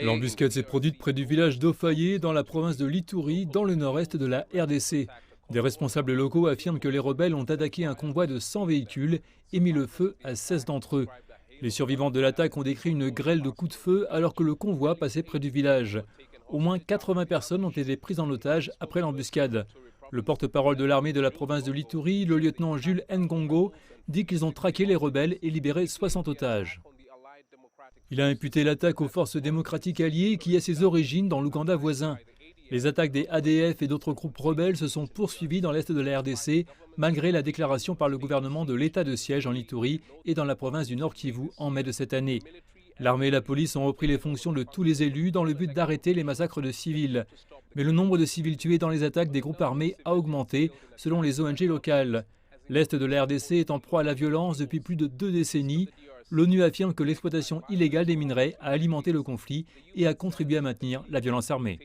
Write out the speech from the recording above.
L'embuscade s'est produite près du village d'Ofaye, dans la province de l'Ituri, dans le nord-est de la RDC. Des responsables locaux affirment que les rebelles ont attaqué un convoi de 100 véhicules et mis le feu à 16 d'entre eux. Les survivants de l'attaque ont décrit une grêle de coups de feu alors que le convoi passait près du village. Au moins 80 personnes ont été prises en otage après l'embuscade. Le porte-parole de l'armée de la province de l'Ituri, le lieutenant Jules Ngongo, dit qu'ils ont traqué les rebelles et libéré 60 otages. Il a imputé l'attaque aux forces démocratiques alliées qui a ses origines dans l'Ouganda voisin. Les attaques des ADF et d'autres groupes rebelles se sont poursuivies dans l'est de la RDC, malgré la déclaration par le gouvernement de l'état de siège en Ituri et dans la province du Nord Kivu en mai de cette année. L'armée et la police ont repris les fonctions de tous les élus dans le but d'arrêter les massacres de civils. Mais le nombre de civils tués dans les attaques des groupes armés a augmenté, selon les ONG locales. L'est de la RDC est en proie à la violence depuis plus de 2 décennies. L'ONU affirme que l'exploitation illégale des minerais a alimenté le conflit et a contribué à maintenir la violence armée.